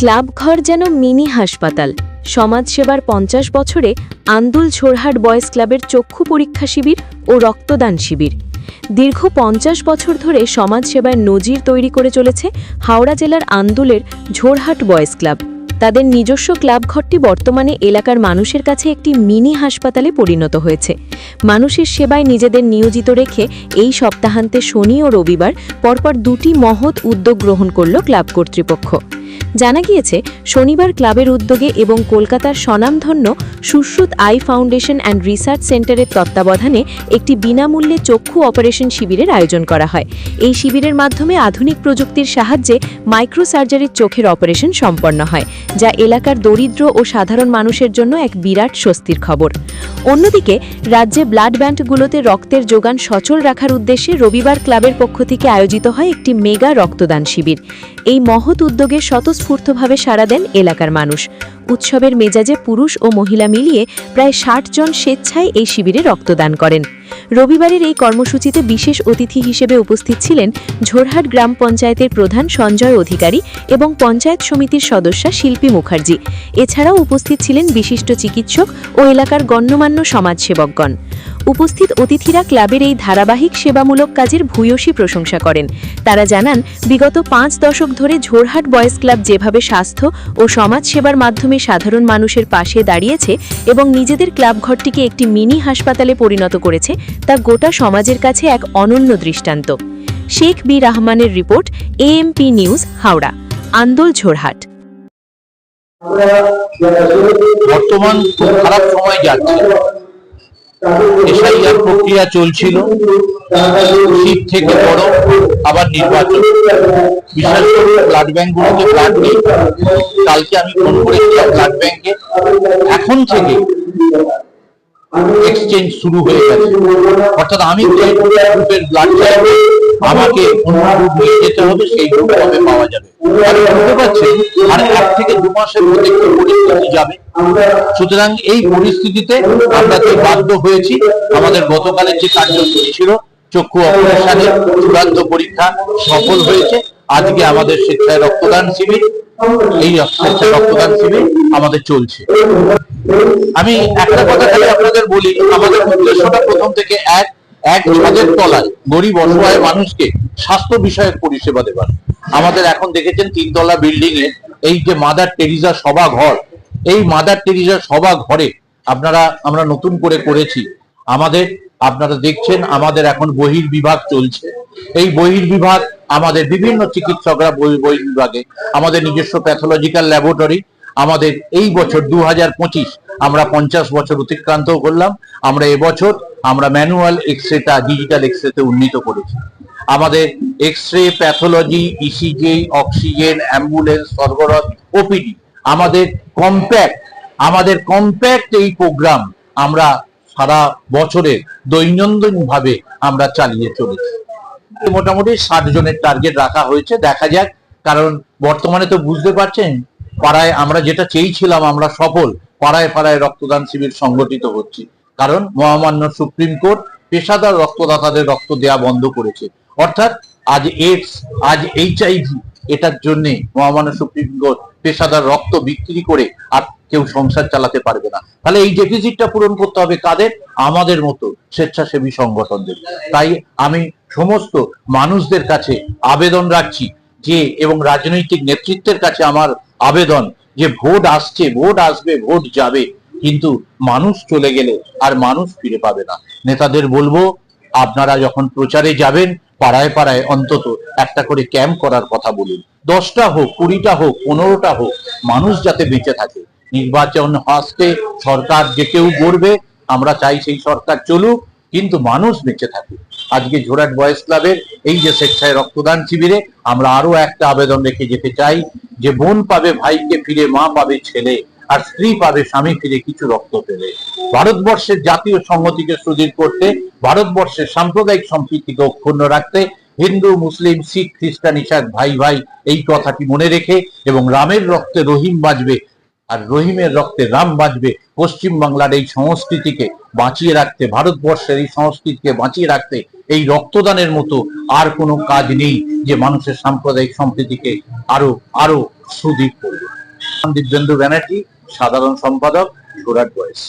ক্লাবঘর যেন মিনি হাসপাতাল। সমাজসেবার 50 বছরে আন্দুল ঝোরহাট বয়েজ ক্লাবের চক্ষু পরীক্ষা শিবির ও রক্তদান শিবির। দীর্ঘ 50 বছর ধরে সমাজসেবার নজির তৈরি করে চলেছে হাওড়া জেলার আন্দুলের ঝোরহাট বয়েজ ক্লাব। তাদের নিজস্ব ক্লাবঘরটি বর্তমানে এলাকার মানুষের কাছে একটি মিনি হাসপাতালে পরিণত হয়েছে। মানুষের সেবায় নিজেদের নিয়োজিত রেখে এই সপ্তাহান্তে শনি ও রবিবার পরপর দুটি মহৎ উদ্যোগ গ্রহণ করল ক্লাব কর্তৃপক্ষ। জানা গিয়েছে, শনিবার ক্লাবের উদ্যোগে এবং কলকাতার স্বনামধন্য Sushruta I foundation and research সেন্টারের তত্ত্বাবধানে একটি বিনামূল্যে চক্ষু অপারেশন শিবিরের আয়োজন করা হয়। এই শিবিরের মাধ্যমে আধুনিক প্রযুক্তির সাহায্যে মাইক্রোসার্জারির চোখের অপারেশন সম্পন্ন হয়, যা এলাকার দরিদ্র ও সাধারণ মানুষের জন্য এক বিরাট স্বস্তির খবর। অন্যদিকে রাজ্যে ব্লাড ব্যাঙ্কগুলোতে রক্তের যোগান সচল রাখার উদ্দেশ্যে রবিবার ক্লাবের পক্ষ থেকে আয়োজিত হয় একটি মেগা রক্তদান শিবির। এই মহৎ উদ্যোগে স্বতঃস্ফূর্তভাবে সাড়া দেন এলাকার মানুষ। উৎসবের মেজাজে পুরুষ ও মহিলা মিলিয়ে প্রায় 60 জন স্বেচ্ছায় এই শিবিরে রক্তদান করেন। রবিবারের এই কর্মসূচিতে বিশেষ অতিথি হিসেবে উপস্থিত ছিলেন ঝোরহাট গ্রাম পঞ্চায়েতের প্রধান সঞ্জয় অধিকারী এবং পঞ্চায়েত সমিতির সদস্যা শিল্পী মুখার্জি। এছাড়াও উপস্থিত ছিলেন বিশিষ্ট চিকিৎসক ও এলাকার গণ্যমান্য সমাজসেবকগণ। উপস্থিত অতিথিরা ক্লাবের এই ধারাবাহিক সেবামূলক কাজের ভূয়সী প্রশংসা করেন। তারা জানান, বিগত 5 দশক ধরে ঝোরহাট বয়েজ ক্লাব যেভাবে স্বাস্থ্য ও সমাজ সেবার মাধ্যমে সাধারণ মানুষের পাশে দাঁড়িয়েছে এবং নিজেদের ক্লাবঘরটিকে একটি মিনি হাসপাতালে পরিণত করেছে, তা গোটা সমাজের কাছে এক অনন্য দৃষ্টান্ত। শেখ বি রহমানের report, AMP news, Howrah. Andul Jhorhat. বর্তমান খুব খারাপ সময় যাচ্ছে। এসআইআর প্রক্রিয়া চলছিল, শীত থেকে বড়, আবার নির্বাচন। বিশেষ করে ব্লাড ব্যাঙ্কগুলোতে ব্লাড নেই। কালকে আমি ফোন করেছিলাম ব্লাড ব্যাঙ্কে, এখন থেকে এক্সচেঞ্জ শুরু হয়ে গেছে। অর্থাৎ আমি যে গ্রুপের ব্লাড চাইবো, আমাকে অন্য গ্রুপ নিয়ে যেতে হবে, সেই গ্রুপ কবে পাওয়া যাবে। বুঝতে পারছেন, আর 1 থেকে 2 মাসের মধ্যে কি পরিস্থিতি যাবে। সুতরাং এই পরিস্থিতিতে আমরা তো বাধ্য হয়েছি। আমাদের গতকালের যে কার্যসূচি ছিল চক্ষু অপারেশনের চূড়ান্ত পরীক্ষা সফল হয়েছে। আজকে আমাদের স্বেচ্ছায় রক্তদান শিবির, এই স্বেচ্ছায় রক্তদান শিবির আমাদের চলছে। আমি একটা কথা খালি আপনাদের বলি, আমাদের উদ্দেশ্যটা প্রথম থেকে এক ছাদের তলায় গরিব অসহায় মানুষকে স্বাস্থ্য বিষয়ক পরিষেবা দেবার। আমাদের এখন দেখেছেন 3 তলা বিল্ডিং এ এই যে মাদার টেরিজা সভাঘর, এই মাদার টেরিজা সভাঘরে আমরা নতুন করে করেছি। আপনারা দেখছেন আমাদের এখন বহির্বিভাগ চলছে। এই বহির্বিভাগ আমাদের বিভিন্ন চিকিৎসকরা বহির্বিভাগে, আমাদের নিজস্ব প্যাথোলজিক্যাল ল্যাবরেটরি। আমাদের এই বছর 2025 আমরা 50 বছর অতিক্রান্ত করলাম। আমরা এবছর ম্যানুয়াল এক্সরেটা ডিজিটাল এক্সরেতে উন্নীত করেছি। আমাদের x ray, pathology, ECG, oxygen, ambulance, সরবরাহ, ওপিডি, আমাদের কম্প্যাক্ট এই প্রোগ্রাম আমরা সারা বছরে দৈনন্দিন ভাবে আমরা চালিয়ে চলেছি। মোটামুটি 60 জনের টার্গেট রাখা হয়েছে। দেখা যাক, কারণ বর্তমানে তো বুঝতে পারছেন, পাড়ায় আমরা যেটা চেয়েছিলাম আমরা সফল। পাড়ায় পাড়ায় রক্তদান শিবির সংগঠিত হচ্ছে, কারণ মহামান্য সুপ্রিম কোর্ট পেশাদার রক্তদাতাদের রক্ত দেওয়া বন্ধ করেছে। অর্থাৎ আজ এইডস, আজ HIV, এটার জন্য মহামান্য সুপ্রিম কোর্ট পেশাদার রক্ত বিক্রি করে আর কেউ সংসার চালাতে পারবে না। তাহলে এই ডেফিসিটটা পূরণ করতে হবে কাদের? আমাদের মতো স্বেচ্ছাসেবী সংগঠনদের। তাই আমি সমস্ত মানুষদের কাছে আবেদন রাখছি এবং রাজনৈতিক নেতৃত্বের কাছে আমার আবেদন যে ভোট আসছে, ভোট আসবে, ভোট যাবে, কিন্তু মানুষ চলে গেলে আর মানুষ ফিরে পাবে না। নেতাদের বলবো, আপনারা যখন প্রচারে যাবেন, পাড়ায় পাড়ায় অন্তত একটা করে ক্যাম্প করার কথা বলুন। 10টা হোক, 20টা হোক, 15টা হোক, মানুষ যাতে বেঁচে থাকে। নির্বাচন আসতে সরকার যে কেউ গড়বে, আমরা চাই সেই সরকার চলুক, কিন্তু মানুষ বেঁচে থাকুক। আজকে ঝোরহাট বয়েজ ক্লাবের এই যে স্বেচ্ছায় রক্তদান শিবিরে আমরা আরো একটা আবেদন রেখে যেতে চাই, যে বোন পাবে ভাইকে ফিরে, মা পাবে ছেলে, আর স্ত্রী পাবে স্বামী ফিরে কিছু রক্ত পেলে। ভারতবর্ষের জাতীয় সংহতিকে সুদৃঢ় করতে, ভারতবর্ষের সাম্প্রদায়িক সম্প্রীতিকে অক্ষুণ্ণ রাখতে, হিন্দু, মুসলিম, শিখ, খ্রিস্টান, ইসাক ভাই ভাই এই কথাটি মনে রেখে, এবং রামের রক্তে রহিম বাঁচবে আর রহিমের রক্তে রাম বাঁচবে, পশ্চিম বাংলার এই সংস্কৃতিকে বাঁচিয়ে রাখতে, ভারতবর্ষের এই সংস্কৃতিকে বাঁচিয়ে রাখতে এই রক্তদানের মতো আর কোনো কাজ নেই যে মানুষের সাম্প্রদায়িক সম্প্রীতিকে আরো সুদৃঢ় করবে। দিব্যেন্দু ব্যানার্জি, সাধারণ সম্পাদক, ছোড়হাট বয়েজ।